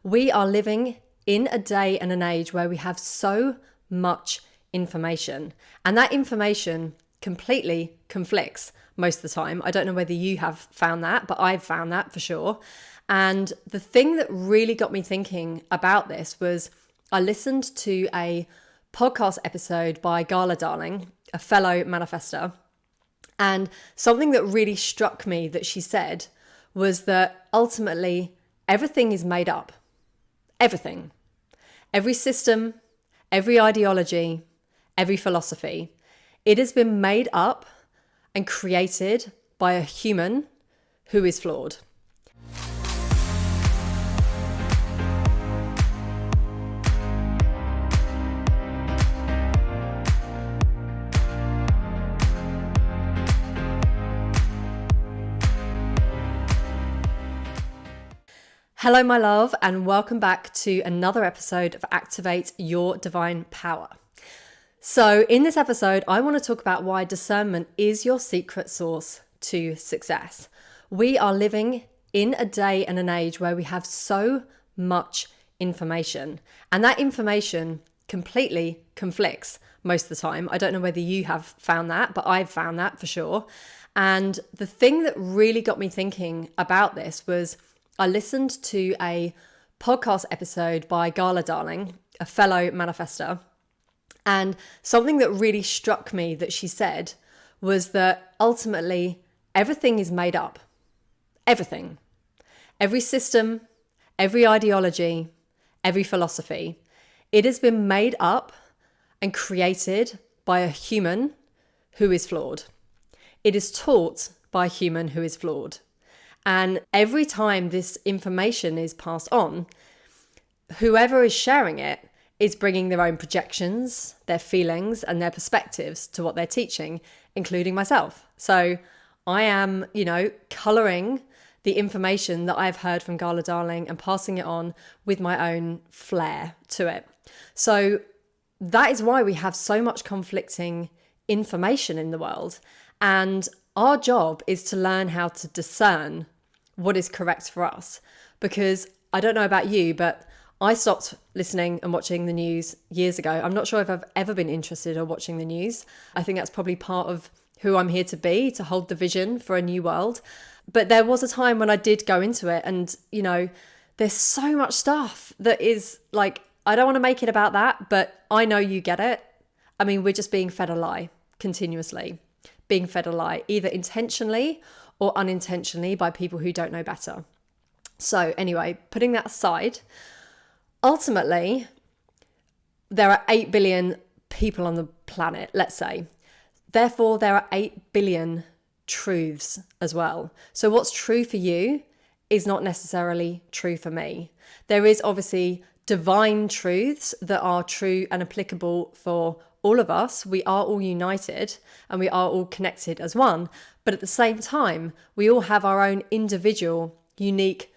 We are living in a day and an age where we have so much information, and that information completely conflicts most of the time. I don't know whether you have found that, but I've found that for sure. And the thing that really got me thinking about this was I listened to a podcast episode by Gala Darling, a fellow manifester, and something that really struck me that she said was that ultimately everything is made up. Everything. Every system, every ideology, every philosophy. It has been made up and created by a human who is flawed. Hello, my love, and welcome back to another episode of Activate Your Divine Power. So in this episode, I want to talk about why discernment is your secret sauce to success. We are living in a day and an age where we have so much information, and that information completely conflicts most of the time. I don't know whether you have found that, but I've found that for sure. And the thing that really got me thinking about this was I listened to a podcast episode by Gala Darling, a fellow manifester, and something that really struck me that she said was that ultimately everything is made up. Everything. Every system, every ideology, every philosophy. It has been made up and created by a human who is flawed. It is taught by a human who is flawed. And every time this information is passed on, whoever is sharing it is bringing their own projections, their feelings, and their perspectives to what they're teaching, including myself. So I am, colouring the information that I've heard from Gala Darling and passing it on with my own flair to it. So that is why we have so much conflicting information in the world. And our job is to learn how to discern what is correct for us. Because I don't know about you, but I stopped listening and watching the news years ago. I'm not sure if I've ever been interested in watching the news. I think that's probably part of who I'm here to be, to hold the vision for a new world. But there was a time when I did go into it and, there's so much stuff that is like, I don't want to make it about that, but I know you get it. I mean, we're just being fed a lie continuously. Being fed a lie, either intentionally or unintentionally by people who don't know better. So anyway, putting that aside, ultimately, there are 8 billion people on the planet, let's say. Therefore, there are 8 billion truths as well. So what's true for you is not necessarily true for me. There is obviously divine truths that are true and applicable for all of us. We are all united and we are all connected as one. But at the same time, we all have our own individual, unique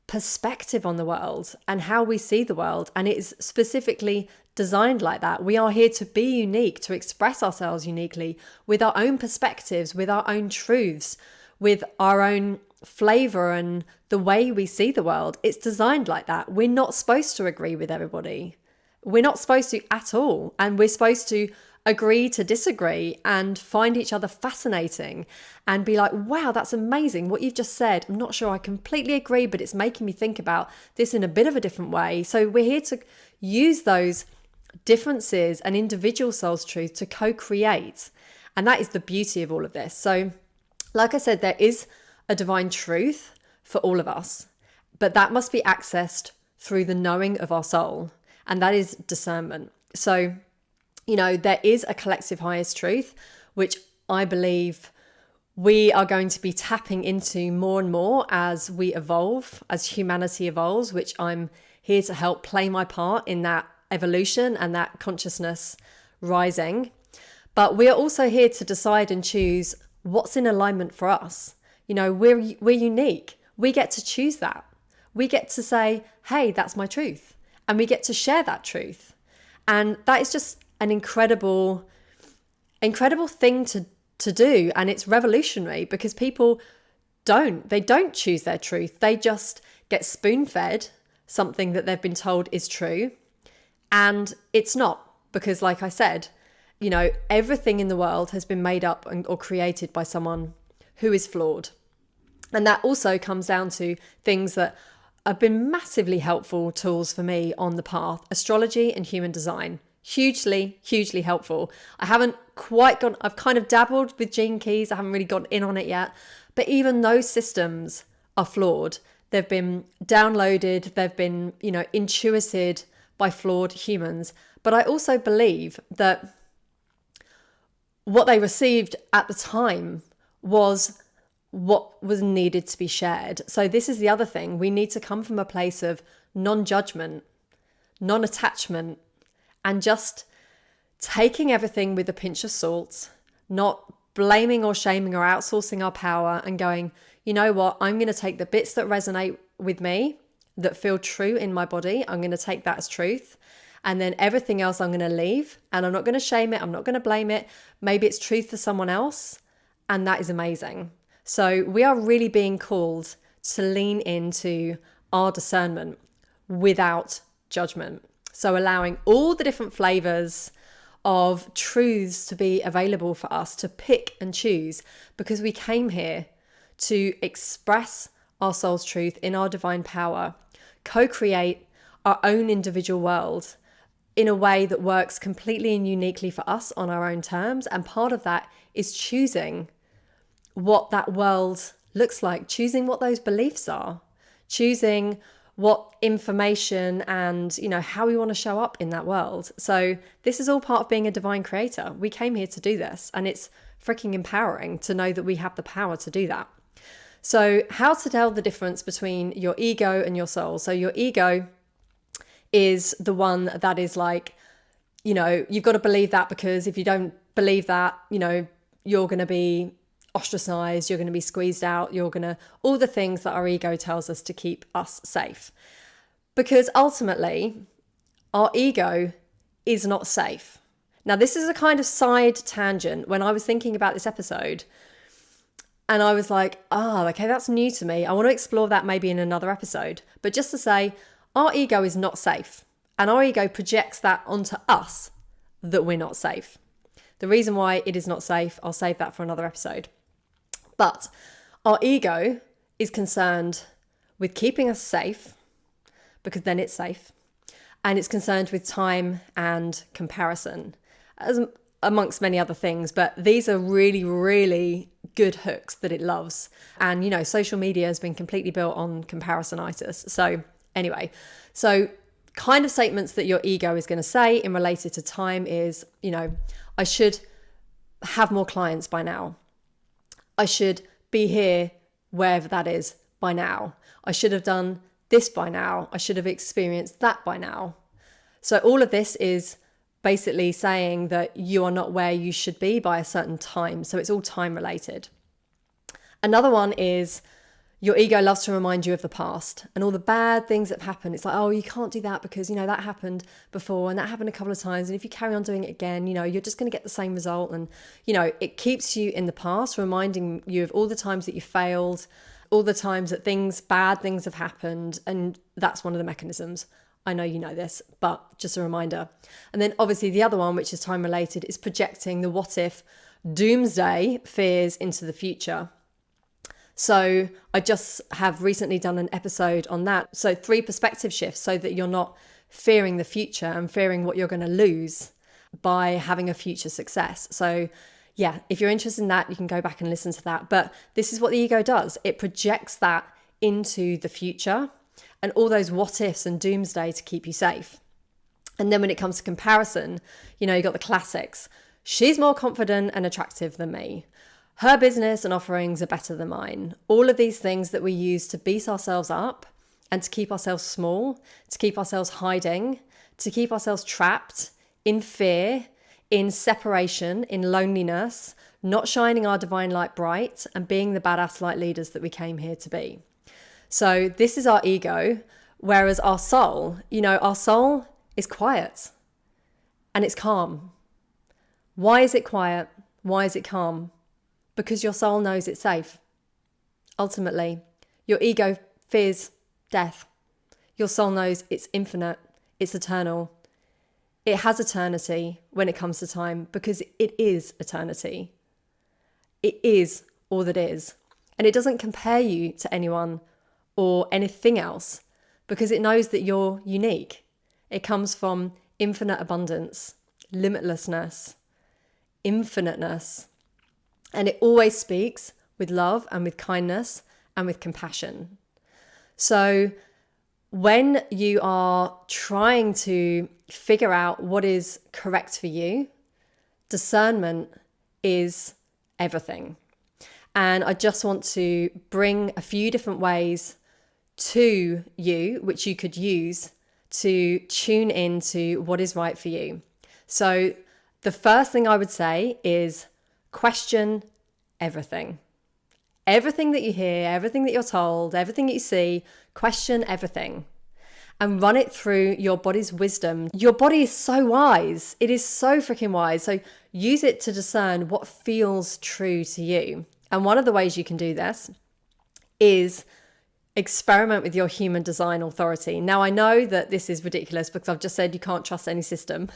perspective on the world and how we see the world. And it is specifically designed like that. We are here to be unique, to express ourselves uniquely with our own perspectives, with our own truths, with our own flavor and the way we see the world. It's designed like that. We're not supposed to agree with everybody. We're not supposed to at all. And we're supposed to agree to disagree and find each other fascinating and be like, wow, that's amazing what you've just said. I'm not sure I completely agree, but it's making me think about this in a bit of a different way. So we're here to use those differences and individual soul's truth to co-create. And that is the beauty of all of this. So like I said, there is a divine truth for all of us, but that must be accessed through the knowing of our soul. And that is discernment. So, there is a collective highest truth, which I believe we are going to be tapping into more and more as we evolve, as humanity evolves, which I'm here to help play my part in that evolution and that consciousness rising. But we are also here to decide and choose what's in alignment for us. We're unique. We get to choose that. We get to say, hey, that's my truth. And we get to share that truth. And that is just an incredible thing to do. And it's revolutionary because people don't choose their truth. They just get spoon-fed something that they've been told is true. And it's not, because like I said, everything in the world has been made up or created by someone who is flawed. And that also comes down to things that have been massively helpful tools for me on the path: astrology and human design. Hugely, hugely helpful. I've kind of dabbled with gene keys. I haven't really got in on it yet. But even those systems are flawed. They've been downloaded. They've been, intuited by flawed humans. But I also believe that what they received at the time was what was needed to be shared. So this is the other thing. We need to come from a place of non-judgment, non-attachment, and just taking everything with a pinch of salt, not blaming or shaming or outsourcing our power, and going, you know what, I'm going to take the bits that resonate with me, that feel true in my body. I'm going to take that as truth. And then everything else I'm going to leave, and I'm not going to shame it. I'm not going to blame it. Maybe it's truth for someone else. And that is amazing. So we are really being called to lean into our discernment without judgment. So allowing all the different flavors of truths to be available for us to pick and choose, because we came here to express our soul's truth in our divine power, co-create our own individual world in a way that works completely and uniquely for us on our own terms. And part of that is choosing what that world looks like, choosing what those beliefs are, choosing what information and, how we want to show up in that world. So this is all part of being a divine creator. We came here to do this, and it's freaking empowering to know that we have the power to do that. So how to tell the difference between your ego and your soul. So your ego is the one that is like, you've got to believe that, because if you don't believe that, you're going to be ostracized, you're going to be squeezed out, all the things that our ego tells us to keep us safe. Because ultimately, our ego is not safe. Now, this is a kind of side tangent. When I was thinking about this episode, and I was like, okay, that's new to me. I want to explore that maybe in another episode. But just to say, our ego is not safe. And our ego projects that onto us, that we're not safe. The reason why it is not safe, I'll save that for another episode. But our ego is concerned with keeping us safe, because then it's safe. And it's concerned with time and comparison, amongst many other things. But these are really, really good hooks that it loves. And, social media has been completely built on comparisonitis. So anyway, kind of statements that your ego is going to say in related to time is, I should have more clients by now. I should be here wherever that is by now. I should have done this by now. I should have experienced that by now. So all of this is basically saying that you are not where you should be by a certain time. So it's all time related. Another one is your ego loves to remind you of the past and all the bad things that have happened. It's like, oh, you can't do that because, that happened before and that happened a couple of times. And if you carry on doing it again, you're just going to get the same result. And, it keeps you in the past, reminding you of all the times that you failed, all the times that bad things have happened. And that's one of the mechanisms. I know you know this, but just a reminder. And then obviously the other one, which is time related, is projecting the what if doomsday fears into the future. So I just have recently done an episode on that. So 3 perspective shifts so that you're not fearing the future and fearing what you're going to lose by having a future success. So yeah, if you're interested in that, you can go back and listen to that. But this is what the ego does. It projects that into the future and all those what ifs and doomsday to keep you safe. And then when it comes to comparison, you got the classics. She's more confident and attractive than me. Her business and offerings are better than mine. All of these things that we use to beat ourselves up and to keep ourselves small, to keep ourselves hiding, to keep ourselves trapped in fear, in separation, in loneliness, not shining our divine light bright and being the badass light leaders that we came here to be. So this is our ego, whereas our soul is quiet and it's calm. Why is it quiet? Why is it calm? Because your soul knows it's safe. Ultimately, your ego fears death. Your soul knows it's infinite, it's eternal. It has eternity when it comes to time because it is eternity. It is all that is. And it doesn't compare you to anyone or anything else because it knows that you're unique. It comes from infinite abundance, limitlessness, infiniteness. And it always speaks with love and with kindness and with compassion. So when you are trying to figure out what is correct for you, discernment is everything. And I just want to bring a few different ways to you, which you could use to tune into what is right for you. So the first thing I would say is question everything. Everything that you hear, everything that you're told, everything that you see, question everything and run it through your body's wisdom. Your body is so wise. It is so freaking wise. So use it to discern what feels true to you. And one of the ways you can do this is experiment with your human design authority. Now, I know that this is ridiculous because I've just said you can't trust any system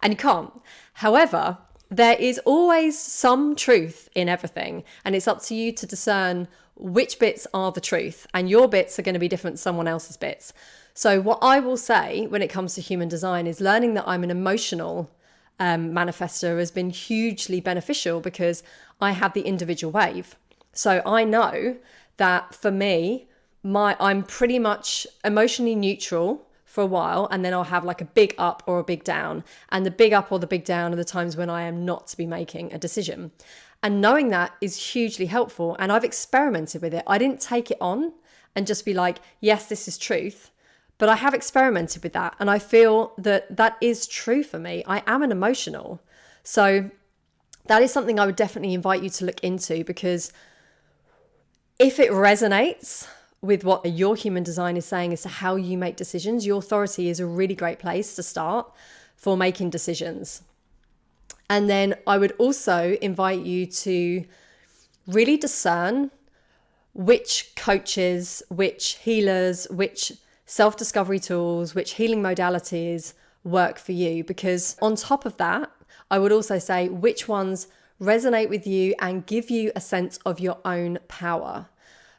and you can't. However, there is always some truth in everything, and it's up to you to discern which bits are the truth, and your bits are going to be different to someone else's bits. So what I will say when it comes to human design is learning that I'm an emotional manifester has been hugely beneficial because I have the individual wave. So I know that for me, I'm pretty much emotionally neutral for a while, and then I'll have like a big up or a big down. And the big up or the big down are the times when I am not to be making a decision. And knowing that is hugely helpful. And I've experimented with it. I didn't take it on and just be like, yes, this is truth. But I have experimented with that. And I feel that that is true for me. I am an emotional. So that is something I would definitely invite you to look into, because if it resonates with what your human design is saying as to how you make decisions, your authority is a really great place to start for making decisions. And then I would also invite you to really discern which coaches, which healers, which self-discovery tools, which healing modalities work for you. Because on top of that, I would also say which ones resonate with you and give you a sense of your own power.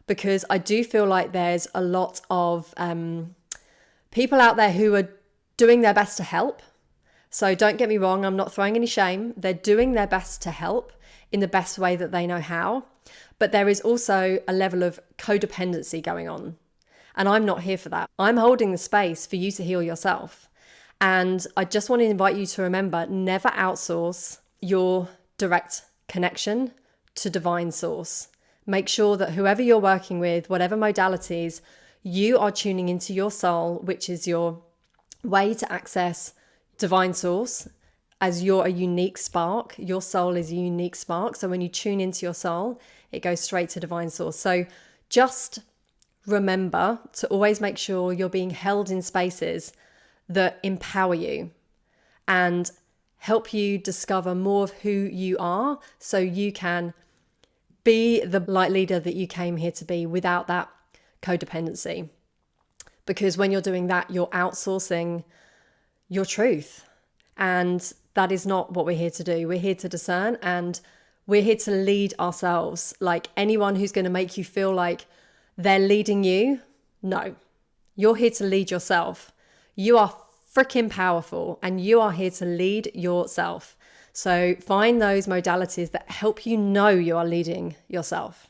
Because I do feel like there's a lot of people out there who are doing their best to help. So don't get me wrong, I'm not throwing any shame. They're doing their best to help in the best way that they know how. But there is also a level of codependency going on. And I'm not here for that. I'm holding the space for you to heal yourself. And I just want to invite you to remember, never outsource your direct connection to divine source. Make sure that whoever you're working with, whatever modalities, you are tuning into your soul, which is your way to access divine source, as you're a unique spark. Your soul is a unique spark. So when you tune into your soul, it goes straight to divine source. So just remember to always make sure you're being held in spaces that empower you and help you discover more of who you are, so you can be the light leader that you came here to be without that codependency. Because when you're doing that, you're outsourcing your truth. And that is not what we're here to do. We're here to discern, and we're here to lead ourselves. Like, anyone who's going to make you feel like they're leading you, no. You're here to lead yourself. You are freaking powerful, and you are here to lead yourself. So find those modalities that help you know you are leading yourself.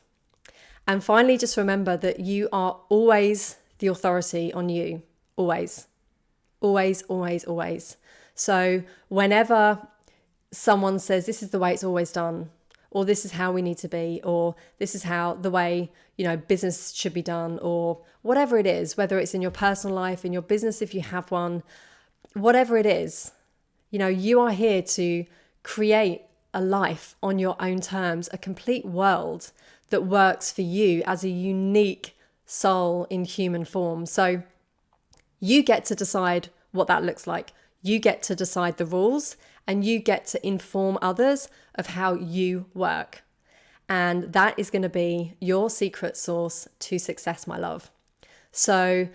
And finally, just remember that you are always the authority on you. Always. Always, always, always. So whenever someone says this is the way it's always done, or this is how we need to be, or this is how the way, business should be done, or whatever it is, whether it's in your personal life, in your business if you have one, whatever it is, you are here to create a life on your own terms, a complete world that works for you as a unique soul in human form. So you get to decide what that looks like. You get to decide the rules, and you get to inform others of how you work. And that is going to be your secret sauce to success, my love. So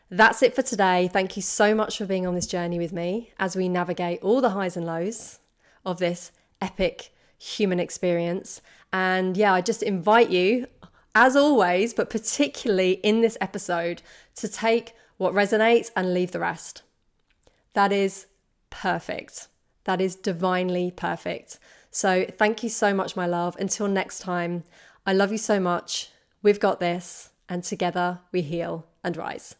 That's it for today. Thank you so much for being on this journey with me as we navigate all the highs and lows of this epic human experience. And yeah, I just invite you, as always, but particularly in this episode, to take what resonates and leave the rest. That is perfect. That is divinely perfect. So thank you so much, my love. Until next time, I love you so much. We've got this, and together we heal and rise.